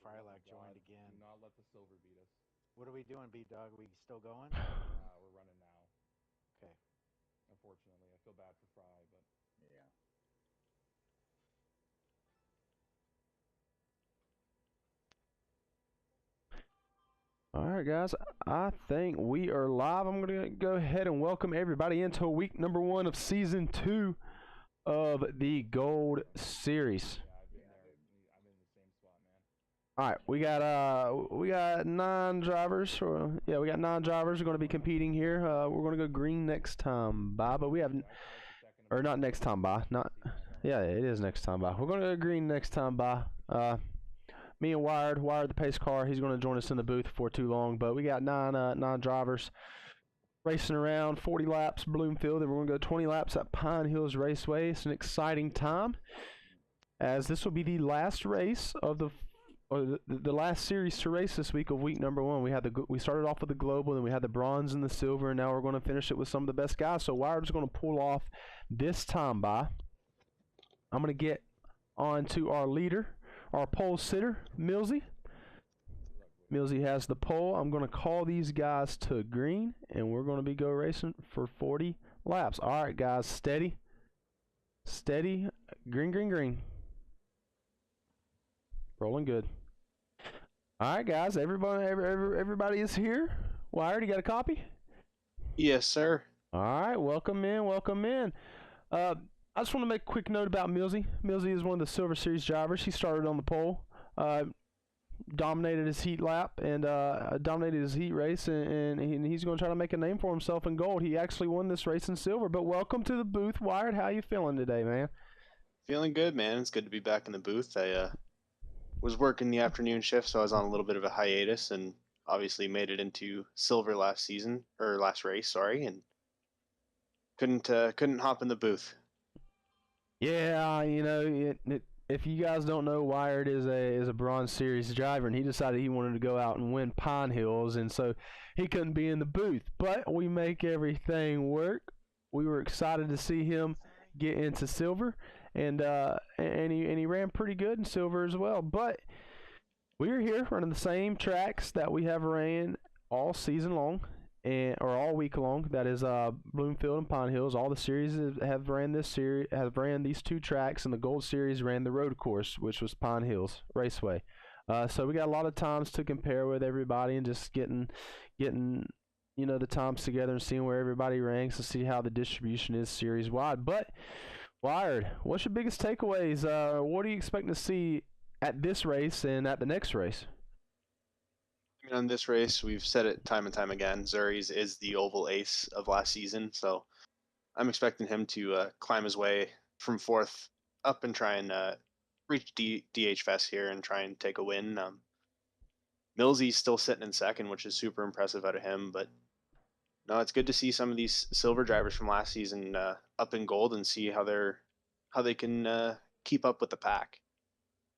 Frylock Oh joined my God, again. do not let the silver beat us. What are we doing, B-Dog? We still going? We're running now. Okay. Unfortunately, I feel bad for Fry, but Yeah. All right, guys. I think we are live. I'm going to go ahead and welcome everybody into week number 1 of season 2 of the Gold Series. yeah, I've been Yeah, there. dude. I'm in the same spot, man. All right, we got 9 drivers. Yeah, we got 9 drivers going to be competing here. We're going to go green next time by, but we have, I tied for second. or not next time by, not. Yeah, it is next time by. We're going to go green next time by. Me and Wired the pace car. He's going to join us in the booth before too long. But we got 9 drivers racing around 40 laps Bloomfield, and we're going to go 20 laps at Pine Hills Raceway. It's an exciting time, as this will be the last race of the last series to race this week of week number 1. We started off with the global, then we had the bronze and the silver, and now we're going to finish it with some of the best guys. So Wired's going to pull off this time by. I'm going to get on to our leader, our pole sitter, Millsy. Millsy has the pole. I'm going to call these guys to green, and we're going to be go racing for 40 laps. All right, guys, steady. Steady. Green, green, green. Rolling good. All right, guys, everybody is here. Wired, you got a copy? Yes, sir. All right, welcome in, welcome in. I just want to make a quick note about Millsy. Millsy is one of the Silver Series drivers. He started on the pole, dominated his heat lap, and dominated his heat race, and he's going to try to make a name for himself in gold. He actually won this race in silver. But welcome to the booth, Wired. How you feeling today, man? Feeling good, man. It's good to be back in the booth. I was working the afternoon shift, so I was on a little bit of a hiatus, and obviously made it into silver last race, sorry, and couldn't hop in the booth. Yeah, if you guys don't know, Wired is a Bronze Series driver, and he decided he wanted to go out and win Pine Hills, and so he couldn't be in the booth. But we make everything work. We were excited to see him get into silver, and he ran pretty good in silver as well. But we are here running the same tracks that we have ran all season long, or all week long. That is Bloomfield and Pine Hills. All the series have ran these 2 tracks, and the Gold Series ran the road course, which was Pine Hills Raceway. So we got a lot of times to compare with everybody, and just getting the times together and seeing where everybody ranks and see how the distribution is series wide. But Wired, what's your biggest takeaways? What are you expecting to see at this race and at the next race? I mean, on this race, we've said it time and time again. Zuri's is the oval ace of last season, so I'm expecting him to climb his way from 4th up and try and reach DH Fest here and try and take a win. Millsy's still sitting in 2nd, which is super impressive out of him. But no, it's good to see some of these silver drivers from last season up in gold and see how they can keep up with the pack.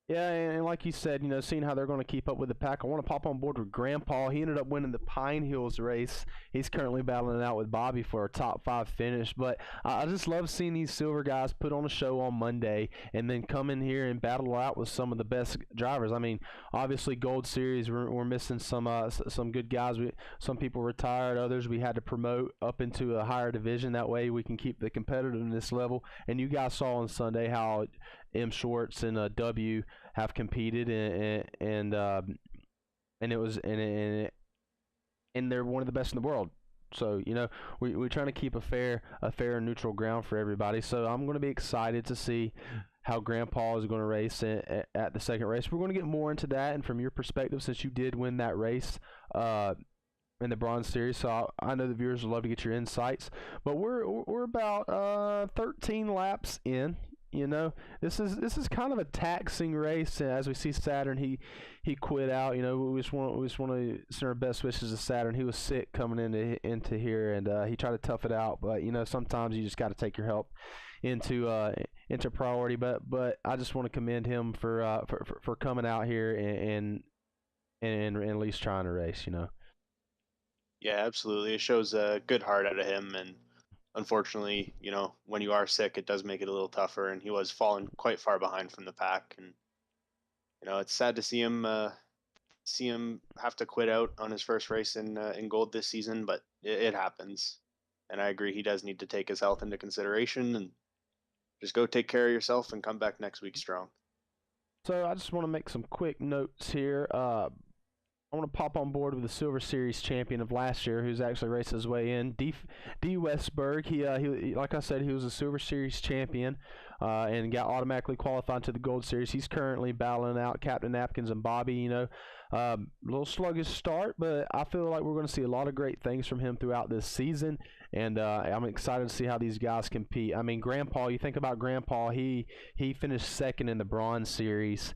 Yeah, and like you said, seeing how they're going to keep up with the pack, I want to pop on board with Grandpa. He ended up winning the Pine Hills race. He's currently battling it out with Bobby for a top 5 finish. But I just love seeing these silver guys put on a show on Monday and then come in here and battle out with some of the best drivers. I mean, obviously Gold Series, we're missing some good guys. Some people retired, others we had to promote up into a higher division. That way we can keep the competitiveness level. And you guys saw on Sunday how M. Schwartz and W have competed, and it was and they're one of the best in the world. So we're trying to keep a fair and neutral ground for everybody. So I'm going to be excited to see how Grandpa is going to race at the second race. We're going to get more into that, and from your perspective, since you did win that race in the Bronze Series, so I know the viewers would love to get your insights. But we're about 13 laps in. This is kind of a taxing race. As we see Saturn, he quit out. We just want to send our best wishes to Saturn. He was sick coming into here, and he tried to tough it out. But sometimes you just got to take your help into priority. But I just want to commend him for coming out here and at least trying to race. Yeah, absolutely. It shows a good heart out of him, and unfortunately, when you are sick, it does make it a little tougher, and he was falling quite far behind from the pack, and it's sad to see him have to quit out on his first race in gold this season, but it happens. And I agree, he does need to take his health into consideration and just go take care of yourself and come back next week strong. So I just want to make some quick notes here. I want to pop on board with the Silver Series champion of last year, who's actually raced his way in, D. Westberg. He like I said, he was a Silver Series champion and got automatically qualified to the Gold Series. He's currently battling out Captain Napkins and Bobby. A little sluggish start, but I feel like we're going to see a lot of great things from him throughout this season, and I'm excited to see how these guys compete. I mean, Grandpa, you think about Grandpa, he finished second in the Bronze Series.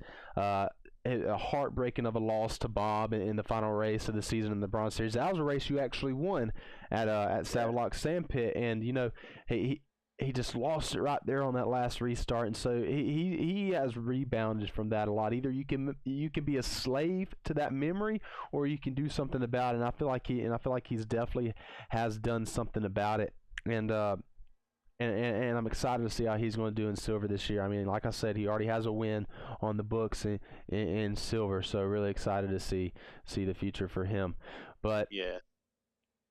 A heartbreaking of a loss to Bob in the final race of the season in the Bronze Series. That was a race you actually won at Saddlelock Sandpit, and he just lost it right there on that last restart, and so he has rebounded from that a lot. Either you can be a slave to that memory, or you can do something about it. And I feel like he's definitely has done something about it, and I'm excited to see how he's going to do in silver this year. I mean, like I said, he already has a win on the books in silver, so really excited to see the future for him. But yeah.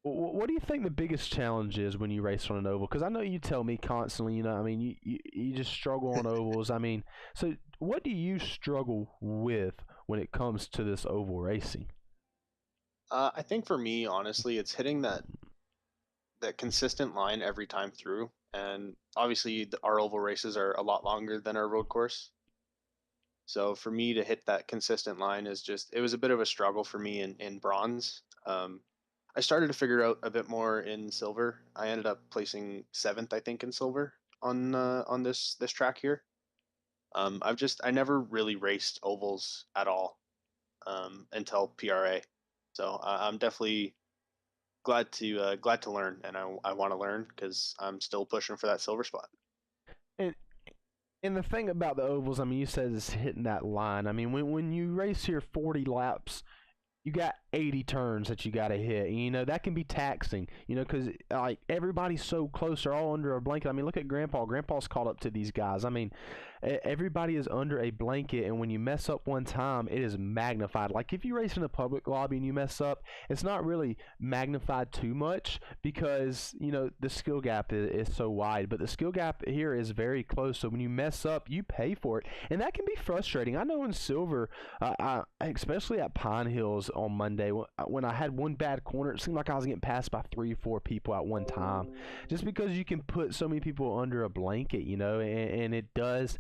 What do you think the biggest challenge is when you race on an oval? Because I know you tell me constantly, I mean, you just struggle on ovals. I mean, so what do you struggle with when it comes to this oval racing? I think for me, honestly, it's hitting that consistent line every time through. And obviously, our oval races are a lot longer than our road course. So for me to hit that consistent line it was a bit of a struggle for me in bronze. I started to figure out a bit more in silver. I ended up placing 7th, I think, in silver on this track here. I never really raced ovals at all until PRA. So I'm definitely glad to learn, and I want to learn because I'm still pushing for that silver spot. And the thing about the ovals, I mean, you said it's hitting that line. I mean, when you race here 40 laps, you got 80 turns that you got to hit. And, that can be taxing, because like everybody's so close, they're all under a blanket. I mean, look at Grandpa. Grandpa's caught up to these guys. I mean, everybody is under a blanket, and when you mess up one time, it is magnified. Like if you race in a public lobby and you mess up, it's not really magnified too much because the skill gap is so wide. But the skill gap here is very close, so when you mess up, you pay for it, and that can be frustrating. I know in silver, especially at Pine Hills on Monday, when I had one bad corner, it seemed like I was getting passed by 3 or 4 people at one time, just because you can put so many people under a blanket, and it does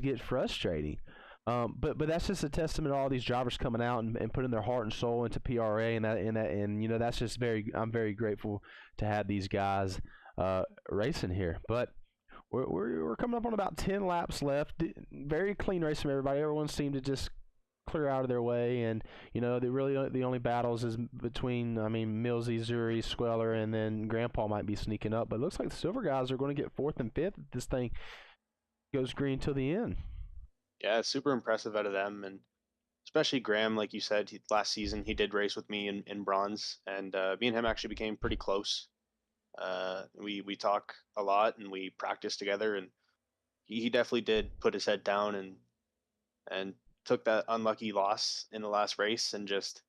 get frustrating. But that's just a testament to all these drivers coming out and putting their heart and soul into PRA, and that's just I'm very grateful to have these guys racing here. But we're coming up on about 10 laps left. Very clean race from everybody. Everyone seemed to just clear out of their way, and the only battles is between Millsy, Zuri, Squeller, and then Grandpa might be sneaking up. But it looks like the silver guys are going to get 4th and 5th if this thing goes green till the end. Yeah, it's super impressive out of them, and especially Graham, like you said, last season he did race with me in bronze, and me and him actually became pretty close. We talk a lot and we practice together, and he definitely did put his head down and took that unlucky loss in the last race and just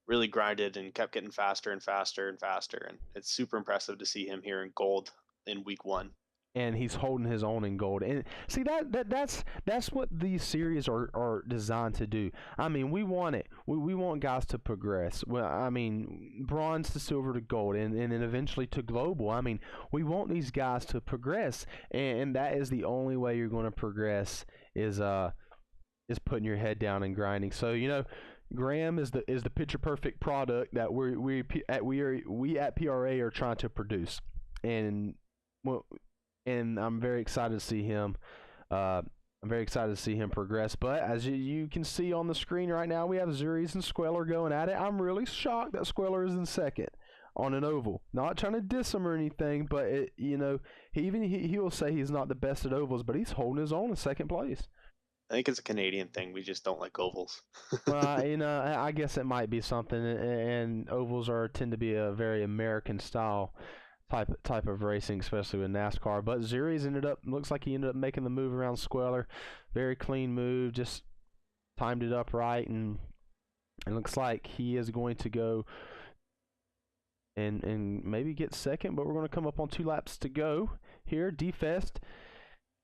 really grinded and kept getting faster and faster and faster, and it's super impressive to see him here in gold in week 1. And he's holding his own in gold. And see, that's what these series are designed to do. I mean, we want it. We want guys to progress. Well, I mean, bronze to silver to gold, and then eventually to global. I mean, we want these guys to progress, and that is the only way you're going to progress is putting your head down and grinding. So Graham is the picture perfect product that we at PRA are trying to produce, and I'm very excited to see him. I'm very excited to see him progress. But as you can see on the screen right now, we have Zuris and Squeller going at it. I'm really shocked that Squeller is in 2nd on an oval. Not trying to diss him or anything, but he will say he's not the best at ovals, but he's holding his own in 2nd place. I think it's a Canadian thing. We just don't like ovals. I guess it might be something, and ovals tend to be a very American style type of racing, especially with NASCAR. But Zuri's looks like he ended up making the move around Squeller. Very clean move, just timed it up right, and it looks like he is going to go and maybe get second, but we're going to come up on 2 laps to go here. D-Fest,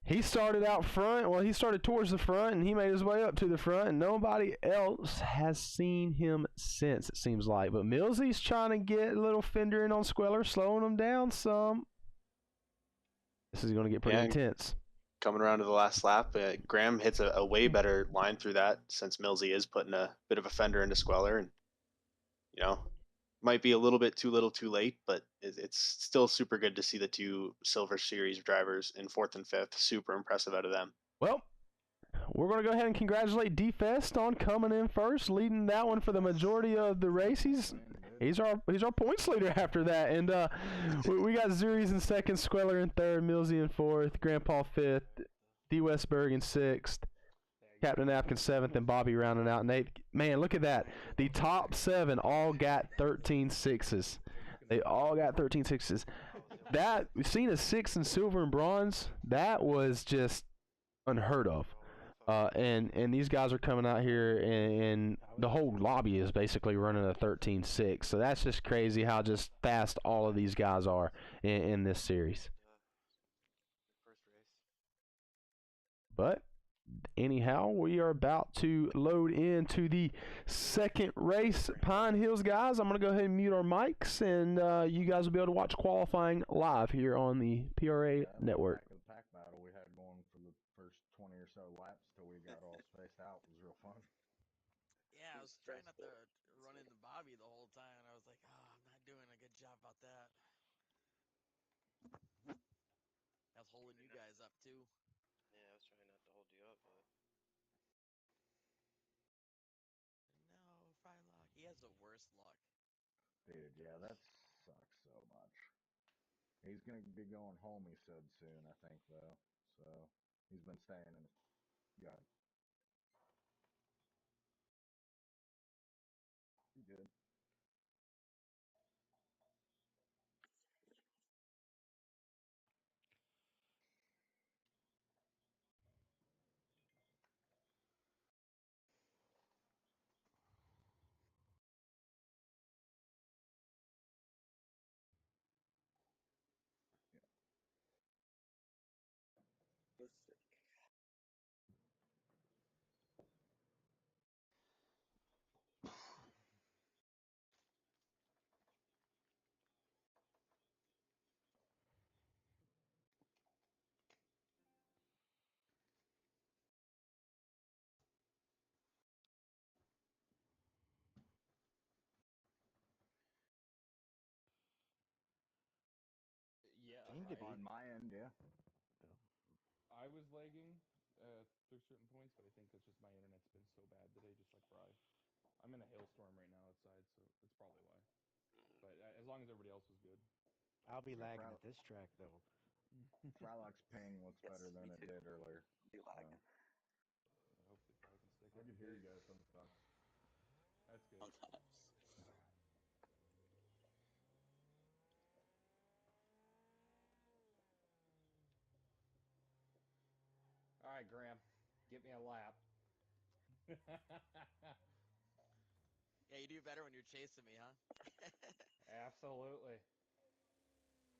he started out front. Well, he started towards the front, and he made his way up to the front, and nobody else has seen him since, it seems like. But Millsy's trying to get a little fender in on Squeller, slowing him down some. This is going to get pretty intense. Coming around to the last lap, Graham hits a way better line through that, since Millsy is putting a bit of a fender into Squeller, and might be a little bit too little too late, but it's still super good to see the 2 Silver Series drivers in 4th and 5th. Super impressive out of them. Well, we're going to go ahead and congratulate D-Fest on coming in first, leading that one for the majority of the race. He's our points leader after that. And we got Zuri's in 2nd, Squeller in 3rd, Millsy in 4th, Grandpa 5th, D. Westberg in 6th, Captain Napkin 7th, and Bobby rounding out in 8th. Man, look at that. The top 7 all got 13 sixes. They all got 13 sixes. That, we've seen a 6 in silver and bronze. That was just unheard of. And these guys are coming out here, and the whole lobby is basically running a 13-6. So that's just crazy how just fast all of these guys are in this series. But anyhow, we are about to load into the 2nd race. Pine Hills guys, I'm going to go ahead and mute our mics, and you guys will be able to watch qualifying live here on the PRA network. The pack battle we had going for the first 20 or so laps till we got all spaced out was real fun. Yeah, I was trying not to run into Bobby the whole time, and I was like, oh, I'm not doing a good job about that. I was holding you guys up, too. Yeah, I was trying not to hold you up, but... No, Frylock. He has the worst luck. Dude, yeah, that sucks so much. He's going to be going home, he said, soon, I think, though. So, he's been staying in his... Yeah. You good? Yeah, on my end, yeah. I was lagging through certain points, but I think it's just my internet's been so bad today, just like Fry. I'm in a hailstorm right now outside, so it's probably why. But as long as everybody else was good. I'll be lagging at this track, though. Frylock's ping looks better than it did earlier. You lagging. Hopefully Fry can stick. I can hear you guys sometimes. That's good. Sometimes. All right, Graham, get me a lap. Yeah, you do better when you're chasing me, huh? Absolutely.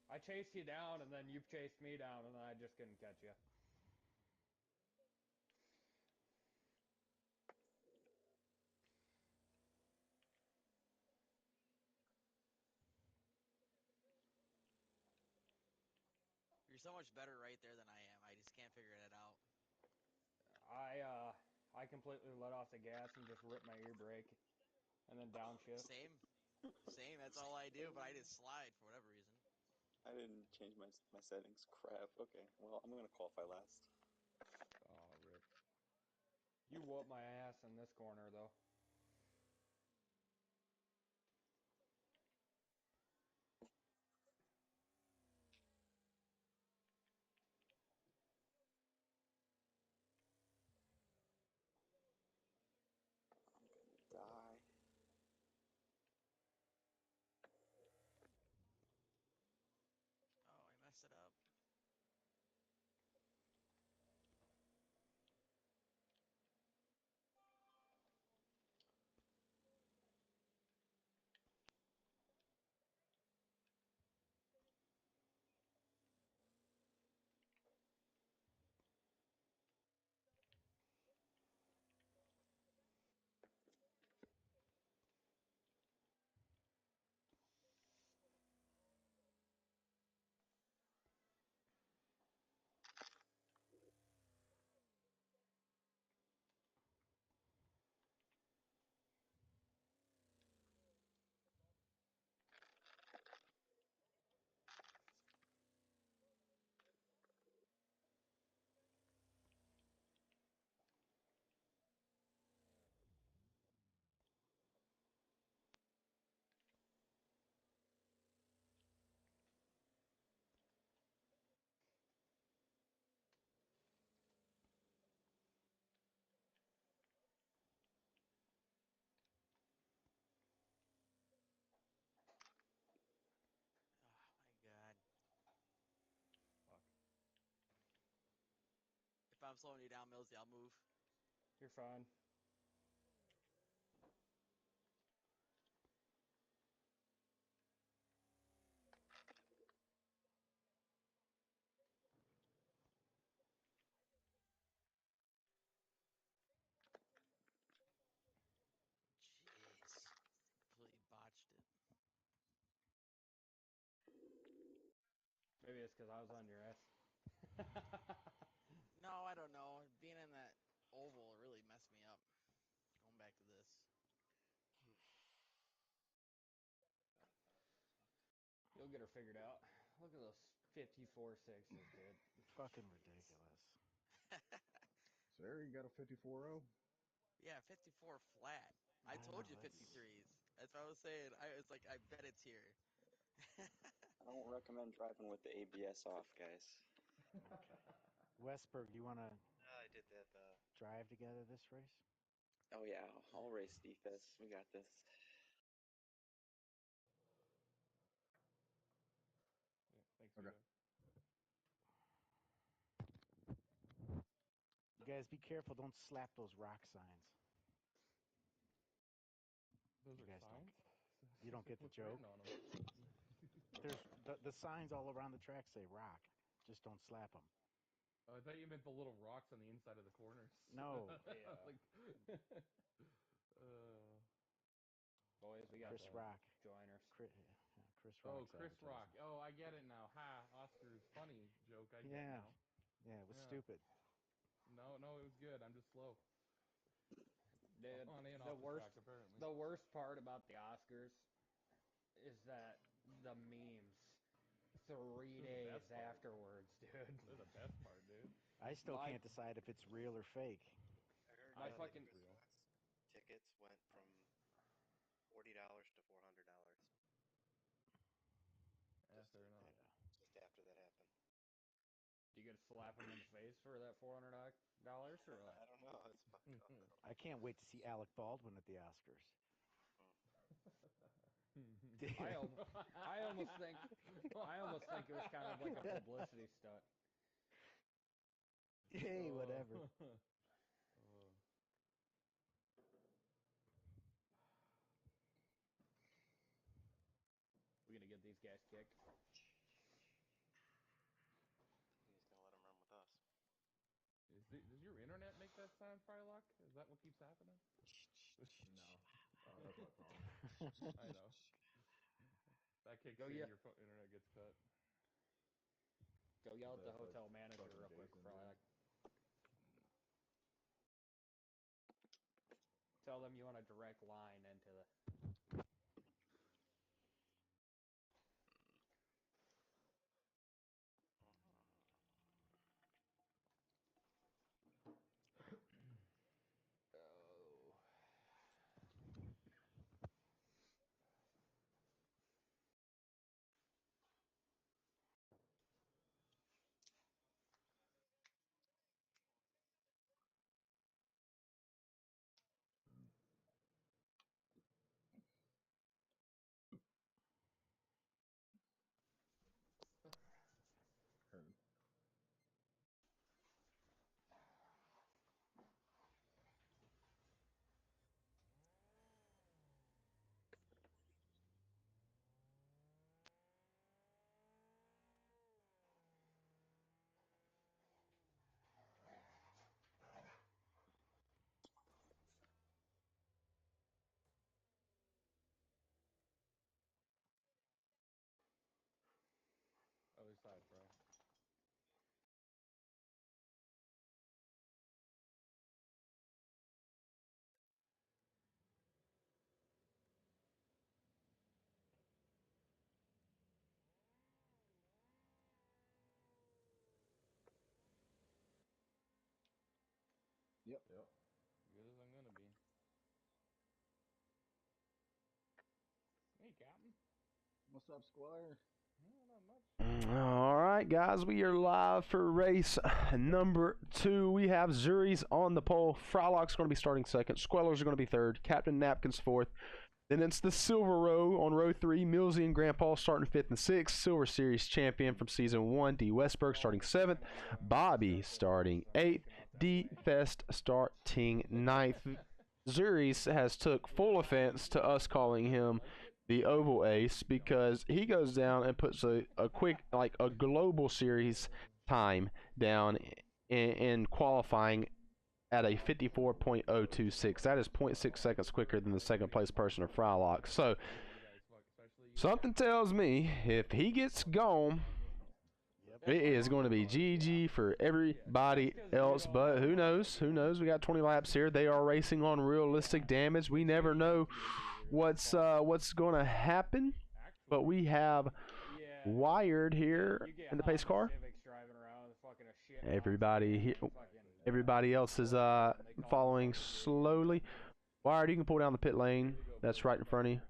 I chased you down, and then you've chased me down, and I just couldn't catch you. You're so much better right there than I am. I just can't figure it out. I completely let off the gas and just ripped my ear brake, and then downshift. Same. That's all I do, but I just slide for whatever reason. I didn't change my settings. Crap. Okay, well, I'm gonna qualify last. Oh, rip. You whooped my ass in this corner, though. Die. Oh, I messed it up. I'm slowing you down, Millsy. I'll move. You're fine. Jeez. Completely botched it. Maybe it's because I was on your ass. No, I don't know. Being in that oval really messed me up. Going back to this. You'll get her figured out. Look at those 54 sixes, dude. Fucking ridiculous. Sir, you got a 54-0? Yeah, 54 flat. I told you 53s. That's what I was saying. It's like, I bet it's here. I don't recommend driving with the ABS off, guys. Okay. Westberg, you want to I did that. drive together this race? Oh yeah, I'll race defense. We got this. Yeah, thanks, Okay. Vito. You guys be careful. Don't slap those rock signs. Those You are guys signs? You don't get the What's joke? written on them? There's the signs all around the track say rock. Just don't slap them. Oh, I thought you meant the little rocks on the inside of the corners. No. Yeah. Like, Boys, we got Chris Rock. joiners. Chris Rock. oh, Chris Rock. Oh, I get it now. Ha, Oscar's funny joke. I get now. Yeah, it was Yeah. stupid. No, it was good. I'm just slow. Dude, On and the off the worst, track, apparently. the worst part about the Oscars is that the memes 3 days afterwards, dude. They're the best part, dude. I still can't decide if it's real or fake. I heard My the fucking Christmas tickets went from $40 to $400. Yeah, fair enough. Just after that happened. Do you get to slap him in the face for that $400 or what? I don't know. It's fucked up. I can't wait to see Alec Baldwin at the Oscars. I almost think it was kind of like a publicity stunt. Hey, whatever. We're gonna get these guys kicked. He's gonna let him run with us. Does your internet make that sound, Frylock? Is that what keeps happening? No. That's my phone. I know. That kicks Go in, yeah. your internet gets cut. Go yell at the That's hotel manager fucking real quick, Jason, Frylock. Tell them you want a direct line into the... Heard. Other side, bro. Yep. Good as I'm gonna be. Hey, Captain. What's up, Squire? Not much. All right, guys, we are live for race number 2. We have Zuri's on the pole. Frylock's going to be starting second. Squellers are going to be third. Captain Napkin's fourth. Then it's the silver row on row 3. Millsy and Grandpa starting 5th and 6th. Silver Series champion from season 1. D. Westberg starting 7th. Bobby starting 8th. D-Fest starting 9th. Zuris has took full offense to us calling him the Oval Ace because he goes down and puts a quick, like a global series time down in qualifying at a 54.026. That is 0.6 seconds quicker than the second place person of Frylock. So something tells me if he gets gone, it is going to be GG for everybody else, but who knows? Who knows? We got 20 laps here. They are racing on realistic damage. We never know what's going to happen, but we have Wired here in the pace car. Everybody here, everybody else is following slowly. Wired, you can pull down the pit lane. That's right in front of you.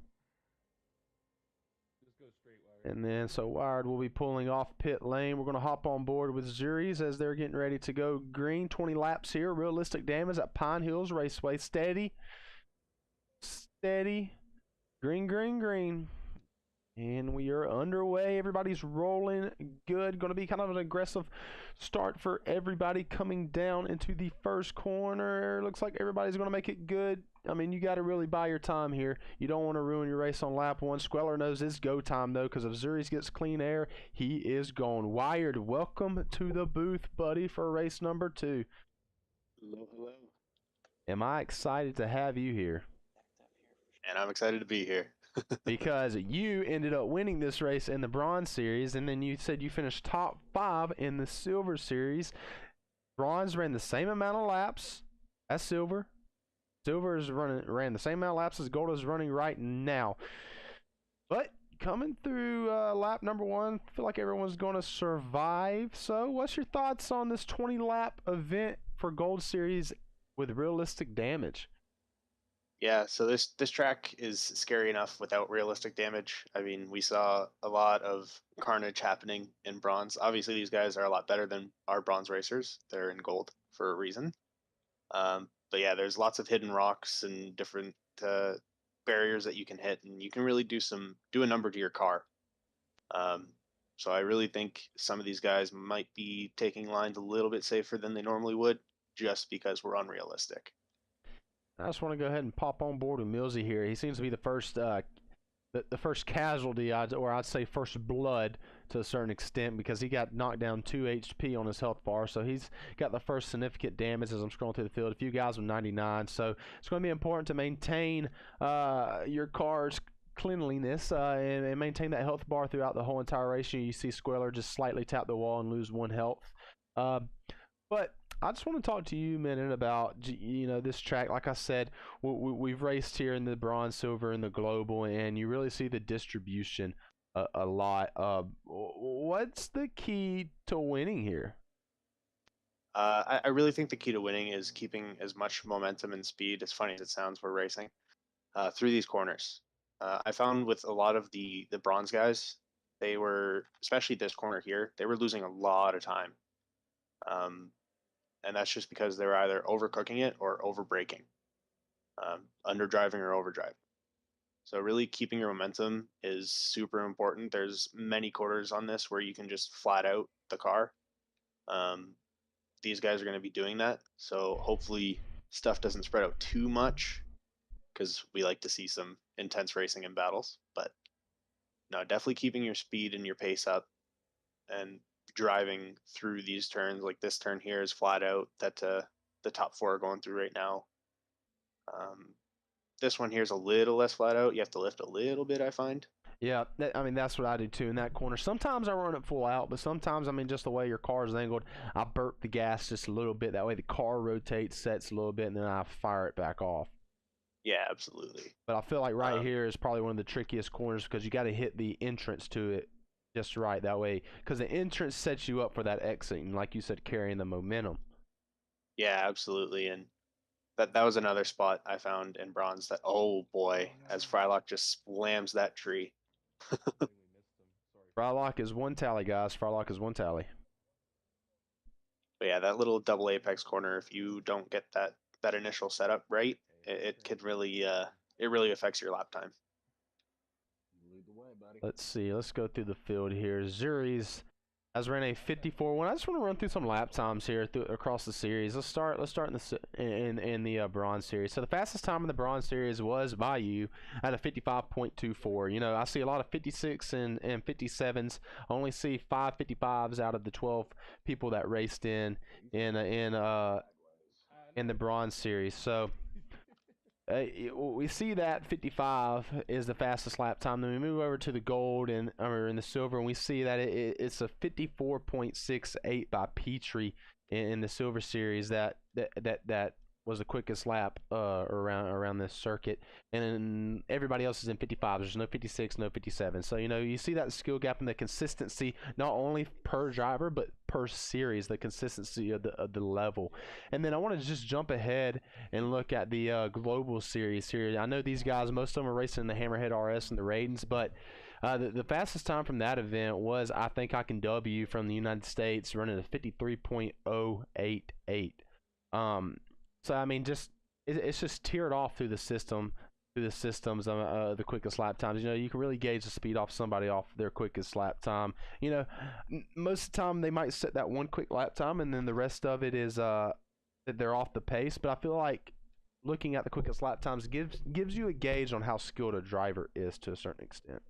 And then, so Wired will be pulling off pit lane. We're going to hop on board with Zuris as they're getting ready to go green. 20 laps here. Realistic damage at Pine Hills Raceway. Steady. Steady. Green, green, green. And we are underway. Everybody's rolling good. Going to be kind of an aggressive start for everybody coming down into the first corner. Looks like everybody's going to make it good. I mean, you got to really buy your time here. You don't want to ruin your race on lap 1. Squeller knows it's go time, though, because if Zuris gets clean air, he is gone. Wired, welcome to the booth, buddy, for race number 2. Hello, hello. Am I excited to have you here? And I'm excited to be here. Because you ended up winning this race in the Bronze Series, and then you said you finished top 5 in the Silver Series. Bronze ran the same amount of laps as Silver. Silver ran the same amount of laps as Gold is running right now. But coming through lap number 1, I feel like everyone's going to survive. So what's your thoughts on this 20-lap event for Gold Series with realistic damage? Yeah, so this track is scary enough without realistic damage. I mean, we saw a lot of carnage happening in Bronze. Obviously, these guys are a lot better than our Bronze racers. They're in Gold for a reason. But yeah, there's lots of hidden rocks and different barriers that you can hit, and you can really do a number to your car. So I really think some of these guys might be taking lines a little bit safer than they normally would, just because we're unrealistic. I just want to go ahead and pop on board with Millsy here. He seems to be the first the first casualty, or I'd say first blood to a certain extent, because he got knocked down 2 HP on his health bar. So he's got the first significant damage as I'm scrolling through the field. A few guys with 99. So it's going to be important to maintain your car's cleanliness and maintain that health bar throughout the whole entire race. You see Squealer just slightly tap the wall and lose 1 health. But I just want to talk to you, Menon, about this track. Like I said, we've raced here in the Bronze, Silver, and the Global, and you really see the distribution a lot. What's the key to winning here? I really think the key to winning is keeping as much momentum and speed, as funny as it sounds, we're racing, through these corners. I found with a lot of the Bronze guys, they were, especially this corner here, they were losing a lot of time. And that's just because they're either overcooking it or overbraking, underdriving or overdriving. So really keeping your momentum is super important. There's many quarters on this where you can just flat out the car. These guys are going to be doing that. So hopefully stuff doesn't spread out too much, because we like to see some intense racing in battles. But no, definitely keeping your speed and your pace up and driving through these turns. Like this turn here is flat out that the top 4 are going through right now. This one here is a little less flat out. You have to lift a little bit, I find. Yeah, I mean, that's what I do too in that corner. Sometimes I run it full out, but sometimes, I mean, just the way your car is angled, I burp the gas just a little bit. That way the car rotates, sets a little bit, and then I fire it back off. Yeah, absolutely. But I feel like right here is probably one of the trickiest corners, because you got to hit the entrance to it just right that way, because the entrance sets you up for that exit, and like you said, carrying the momentum. Yeah, absolutely. And that was another spot I found in Bronze that, oh boy, as Frylock just slams that tree. Frylock is 1 tally, guys. Frylock is 1 tally. But yeah, that little double apex corner, if you don't get that initial setup right, it could really it really affects your lap time. Lead the way, buddy. Let's see. Let's go through the field here. Zuris has ran a 54-1. I just want to run through some lap times here across the series. Let's start in the Bronze Series. So the fastest time in the Bronze Series was by you at a 55.24. You know, I see a lot of 56 and 57s. I only see 5 55s out of the 12 people that raced in the Bronze Series. So we see that 55 is the fastest lap time. Then we move over to the gold or in the silver, and we see that it's a 54.68 by Petrie in the silver series. That was the quickest lap around this circuit, and then everybody else is in 55. There's no 56, no 57. So you know, you see that skill gap and the consistency, not only per driver but per series, the consistency of the level. And then I want to just jump ahead and look at the global series here. I know these guys, most of them are racing the Hammerhead RS and the Raidens, but the fastest time from that event was I Think I Can W from the United States, running a 53.088. So I mean, it's just tiered off through the systems, the quickest lap times. You know, you can really gauge the speed off somebody off their quickest lap time. You know, most of the time they might set that one quick lap time, and then the rest of it is that they're off the pace. But I feel like looking at the quickest lap times gives you a gauge on how skilled a driver is to a certain extent.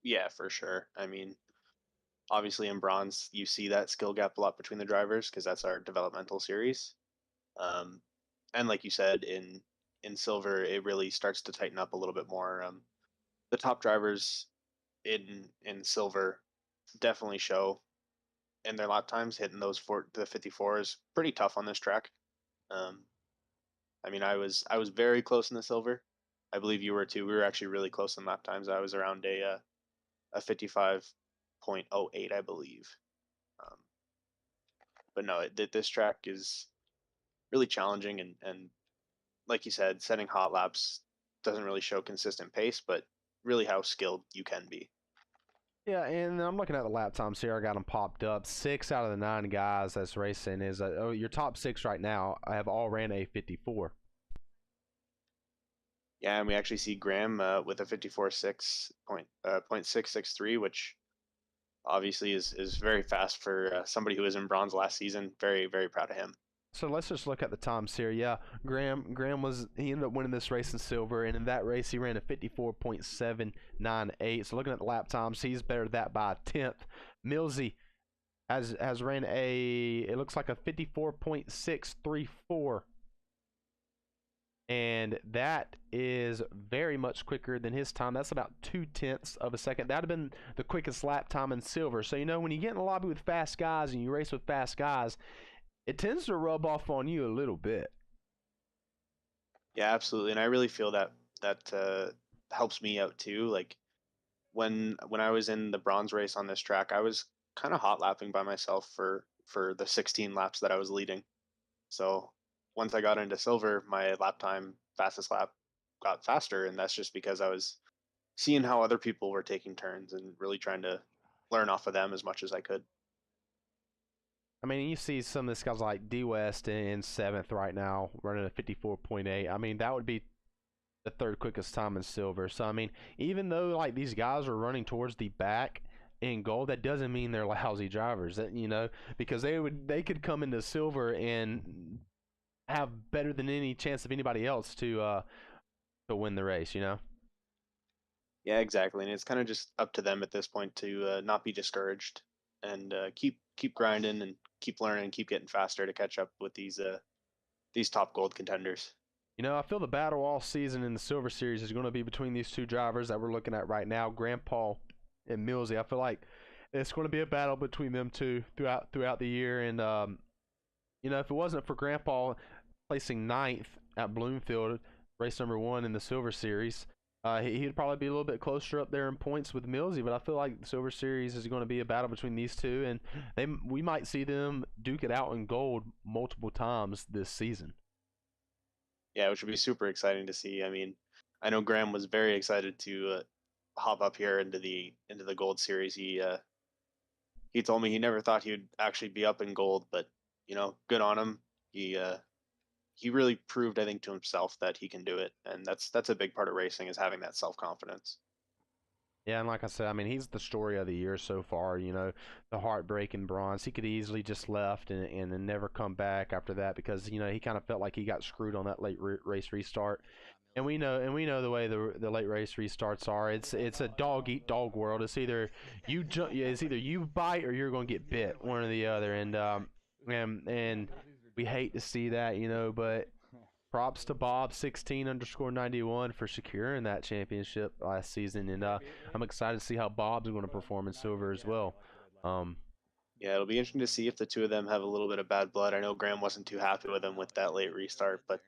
Yeah, for sure. I mean, obviously in bronze you see that skill gap a lot between the drivers because that's our developmental series. And like you said, in silver, it really starts to tighten up a little bit more. The top drivers in silver definitely show in their lap times. Hitting the 54 is pretty tough on this track. I mean, I was very close in the silver. I believe you were too. We were actually really close in lap times. I was around a 55.08, I believe. But no, this track is really challenging, and like you said, setting hot laps doesn't really show consistent pace, but really how skilled you can be. Yeah, and I'm looking at the lap times here. I got them popped up. 6 out of the 9 guys that's racing is your top 6 right now have all ran a 54. Yeah, and we actually see Graham with a 54.663, which obviously is very fast for somebody who was in bronze last season. Very, very proud of him. So let's just look at the times here. Yeah, Graham he ended up winning this race in silver, and in that race he ran a 54.798. So looking at the lap times, he's better than that by a tenth. Millsy has ran it looks like a 54.634. And that is very much quicker than his time. That's about 0.2 of a second. That would have been the quickest lap time in silver. So, you know, when you get in the lobby with fast guys and you race with fast guys, it tends to rub off on you a little bit. Yeah, absolutely. And I really feel that helps me out too. Like when I was in the bronze race on this track, I was kind of hot lapping by myself for the 16 laps that I was leading. So once I got into silver, my lap time, fastest lap, got faster, and that's just because I was seeing how other people were taking turns and really trying to learn off of them as much as I could. I mean, you see some of these guys like D West in 7th right now, running a 54.8. I mean, that would be the 3rd quickest time in silver. So, I mean, even though like these guys are running towards the back in gold, that doesn't mean they're lousy drivers. That, you know, because they could come into silver and have better than any chance of anybody else to win the race, you know? Yeah, exactly. And it's kind of just up to them at this point to not be discouraged and keep grinding and keep learning, keep getting faster to catch up with these top gold contenders. You know, I feel the battle all season in the Silver Series is going to be between these two drivers that we're looking at right now, Grandpa and Millsy. I feel like it's going to be a battle between them two throughout the year. And, you know, if it wasn't for Grandpa placing 9th at Bloomfield, race number 1 in the Silver Series, he'd probably be a little bit closer up there in points with Millsy. But I feel like the Silver Series is going to be a battle between these two, and we might see them duke it out in gold multiple times this season. Yeah, which would be super exciting to see. I mean, I know Graham was very excited to hop up here into the gold series. He told me he never thought he would actually be up in gold, but you know, good on him. He really proved, I think, to himself that he can do it, and that's a big part of racing, is having that self-confidence. Yeah, and like I said, I mean, he's the story of the year so far. You know, the heartbreaking bronze. He could easily just left and then never come back after that because he kind of felt like he got screwed on that late race restart. And we know the way the late race restarts are. It's a dog eat dog world. It's either you bite or you're going to get bit, one or the other. And we hate to see that, but props to Bob 16_91 for securing that championship last season, and I'm excited to see how Bob's going to perform in silver as well. Yeah, it'll be interesting to see if the two of them have a little bit of bad blood. I know Graham wasn't too happy with him with that late restart, but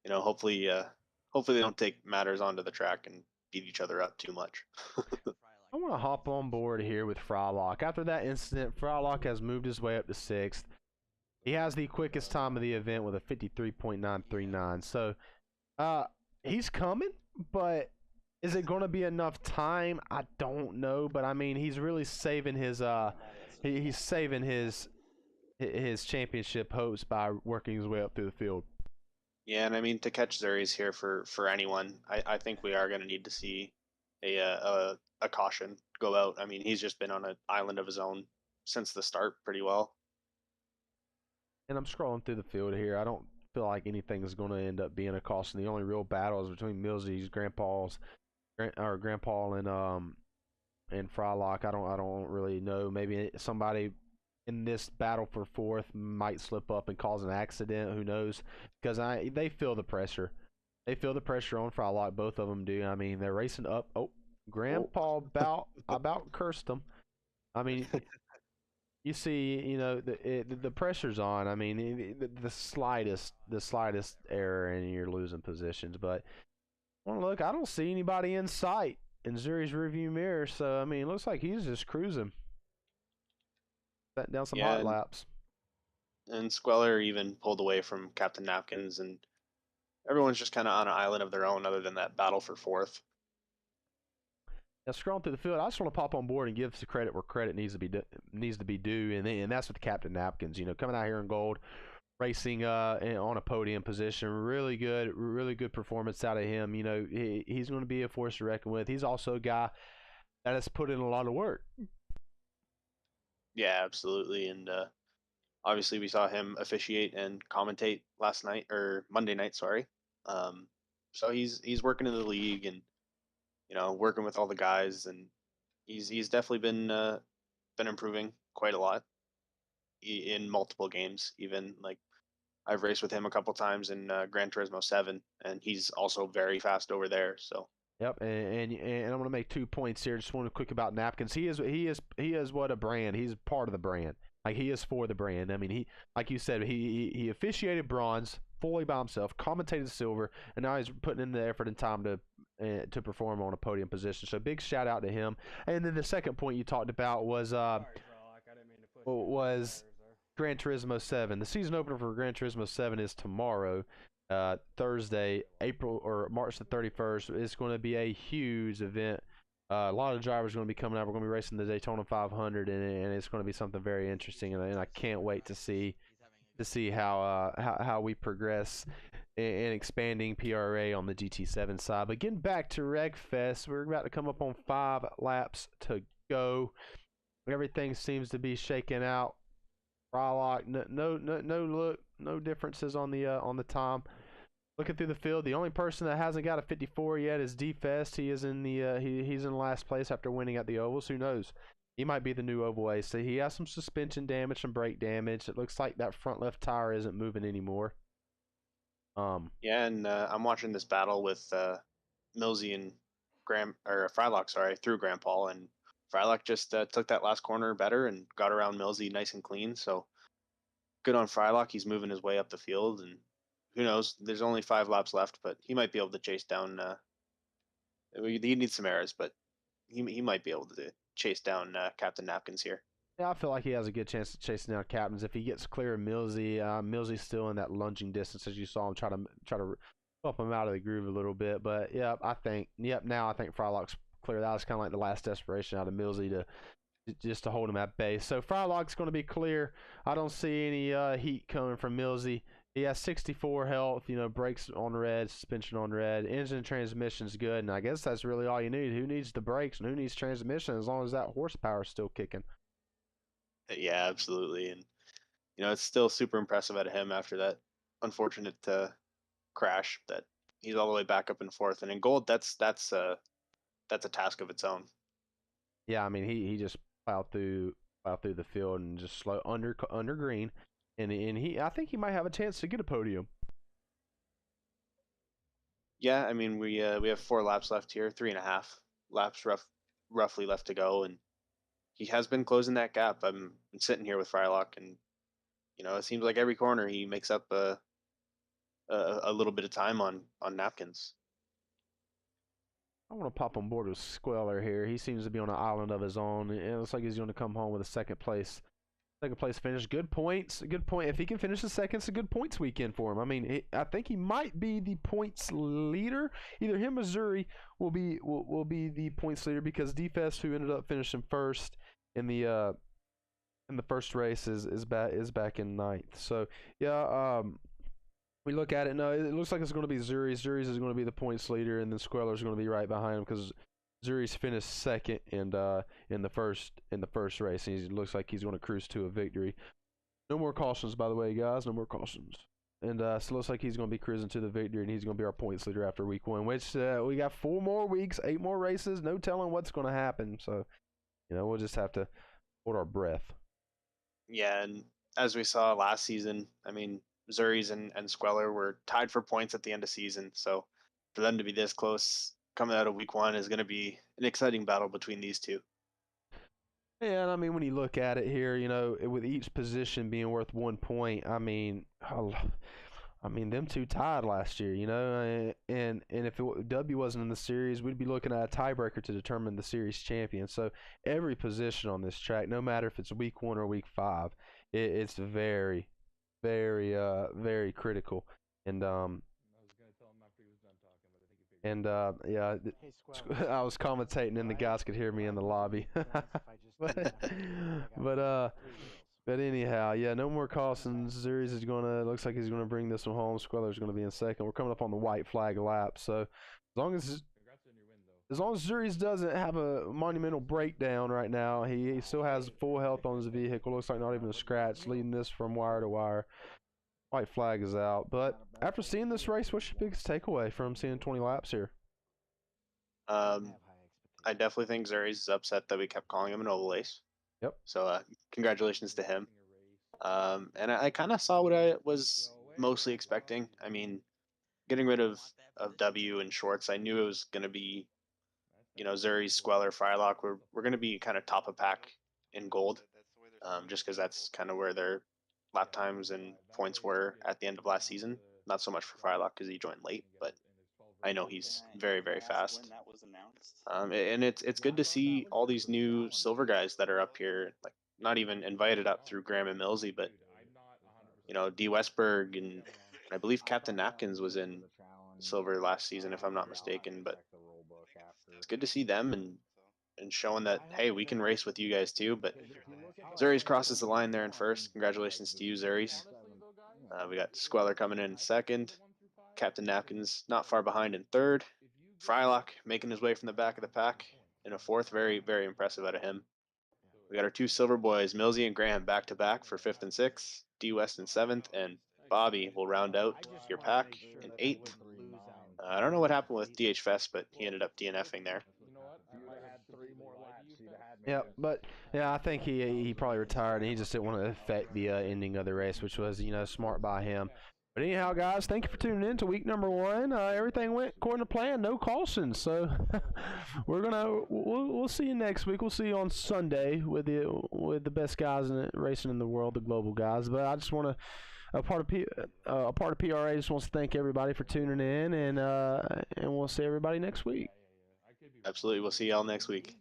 hopefully they don't take matters onto the track and beat each other up too much. I want to hop on board here with Frylock. After that incident, Frylock has moved his way up to 6th. He has the quickest time of the event with a 53.939. So, he's coming, but is it going to be enough time? I don't know, but I mean, he's really saving his he's saving his championship hopes by working his way up through the field. Yeah, and I mean, to catch Zuri's here for anyone, I think we are going to need to see a caution go out. I mean, he's just been on an island of his own since the start pretty well. And I'm scrolling through the field here. I don't feel like anything is going to end up being a caution. The only real battle is between Millsy's, Grandpa and Frylock. I don't really know. Maybe somebody in this battle for 4th might slip up and cause an accident. Who knows? Because they feel the pressure. They feel the pressure on Frylock. Both of them do. I mean, they're racing up. Oh, Grandpa about cursed them. I mean, you see, the pressure's on. I mean, the slightest error and you're losing positions. But well, look, I don't see anybody in sight in Zuri's rearview mirror. So I mean, it looks like he's just cruising, setting down some hot laps. And Squeller even pulled away from Captain Napkins, and everyone's just kind of on an island of their own, other than that battle for 4th. Now, scrolling through the field, I just want to pop on board and give the credit where credit needs to be due, and that's with Captain Napkins. Coming out here in gold, racing on a podium position, really good performance out of him. He's going to be a force to reckon with. He's also a guy that has put in a lot of work. Yeah, absolutely, and obviously we saw him officiate and commentate Monday night. Sorry, so he's working in the league and working with all the guys, and he's definitely been improving quite a lot in multiple games. Even like I've raced with him a couple times in Gran Turismo 7, and he's also very fast over there. So yep, and I'm going to make 2 points here. Just want to quick about Napkins. He is what a brand. He's part of the brand. Like he is for the brand. I mean, he, like you said, he officiated bronze fully by himself, commentated silver, and now he's putting in the effort and time to perform on a podium position. So big shout out to him. And then the second point you talked about was Gran Turismo 7. The season opener for Gran Turismo 7 is tomorrow, Thursday, March the 31st. It's going to be a huge event. A lot of drivers are going to be coming out. We're going to be racing the Daytona 500, and it's going to be something very interesting. And I can't wait to see how we progress in expanding PRA on the GT7 side. But getting back to Wreckfest, we're about to come up on 5 laps to go. Everything seems to be shaking out. Frylock, no differences on the time. Looking through the field, the only person that hasn't got a 54 yet is D-Fest. He is in the he's in last place after winning at the ovals. Who knows? He might be the new oval ace. So he has some suspension damage, some brake damage. It looks like that front left tire isn't moving anymore. Yeah, and I'm watching this battle with Millsy and Frylock, through Grandpa, and Frylock just took that last corner better and got around Millsy nice and clean. So good on Frylock. He's moving his way up the field, and who knows? There's only 5 laps left, but he might be able to chase down. He needs some errors, but he might be able to chase down Captain Napkins here. Yeah, I feel like he has a good chance of chasing down Captains if he gets clear of Millsy. Millsy's still in that lunging distance, as you saw him try to bump him out of the groove a little bit. But now I think Frylock's clear. That was kind of like the last desperation out of Millsy just to hold him at bay. So Frylock's going to be clear. I don't see any heat coming from Millsy. He has 64 health, brakes on red, suspension on red, engine and transmission's good, and I guess that's really all you need. Who needs the brakes and who needs transmission as long as that horsepower is still kicking? Yeah, absolutely. And it's still super impressive out of him after that unfortunate crash that he's all the way back up in fourth. And in gold, that's a task of its own. Yeah, I mean he just plowed through the field and just slow under green, and I think he might have a chance to get a podium. Yeah, I mean we have 4 laps left here, 3.5 laps roughly left to go, and he has been closing that gap. I'm sitting here with Frylock, and it seems like every corner he makes up a little bit of time on napkins. I want to pop on board with Squeller here. He seems to be on an island of his own. It looks like he's going to come home with a second place finish. Good points. Good point. If he can finish the second, it's a good points weekend for him. I mean, I think he might be the points leader. Either him or Zuri will be the points leader, because DFest, who ended up finishing first in the first race, is back in ninth. So yeah, we look at it. No, it looks like it's going to be Zuri. Zuri's is going to be the points leader, and then Squeller's going to be right behind him, because Zuri's finished second and in the first race, and he looks like he's going to cruise to a victory. No more cautions, by the way, guys. No more cautions. And so it looks like he's going to be cruising to the victory, and he's going to be our points leader after week 1. Which we got 4 more weeks, 8 more races. No telling what's going to happen. So we'll just have to hold our breath. Yeah, and as we saw last season, I mean, Zuri's and Squeller were tied for points at the end of season. So for them to be this close coming out of week 1 is going to be an exciting battle between these two. Yeah, and I mean, when you look at it here, with each position being worth 1 point, I mean, them two tied last year, and if W wasn't in the series, we'd be looking at a tiebreaker to determine the series champion. So every position on this track, no matter if it's week 1 or week 5, it's very, very, very critical. And yeah, I was commentating and the guys could hear me in the lobby. But anyhow, yeah, no more cautions. Zuri's looks like he's gonna bring this one home. Squeller's gonna be in second. We're coming up on the white flag lap, so as long as Zuri's doesn't have a monumental breakdown right now, he still has full health on his vehicle. Looks like not even a scratch, leading this from wire to wire. White flag is out. But after seeing this race, what's your biggest takeaway from seeing 20 laps here? I definitely think Zuri's is upset that we kept calling him an oval ace. Yep. So congratulations to him. And I kind of saw what I was mostly expecting. I mean, getting rid of W and shorts, I knew it was going to be, Zuri's, Squeller, Firelock. We're going to be kind of top of pack in gold, just because that's kind of where their lap times and points were at the end of last season. Not so much for Firelock because he joined late, but I know he's very, very fast. And it's good to see all these new silver guys that are up here, like not even invited up through Graham and Millsy, but D. Westberg, and I believe Captain Napkins was in silver last season, if I'm not mistaken. But it's good to see them and showing that, hey, we can race with you guys too. But Zuri's crosses the line there in first. Congratulations to you, Zuri's. We got Squeller coming in second. Captain Napkins not far behind in third. Frylock making his way from the back of the pack in a fourth. Very, very impressive out of him. We got our 2 silver boys, Millsy and Graham, back to back for 5th and 6th. D. West in 7th, and Bobby will round out your pack in 8th. I don't know what happened with DH Fest, but he ended up DNFing there. Yeah, but I think he probably retired and he just didn't want to affect the ending of the race, which was smart by him. But anyhow, guys, thank you for tuning in to week number 1. Everything went according to plan, no cautions. So we'll see you next week. We'll see you on Sunday with the best guys in racing in the world, the global guys. But I just want to, a part of PRA just wants to thank everybody for tuning in, and we'll see everybody next week. Absolutely, we'll see y'all next week.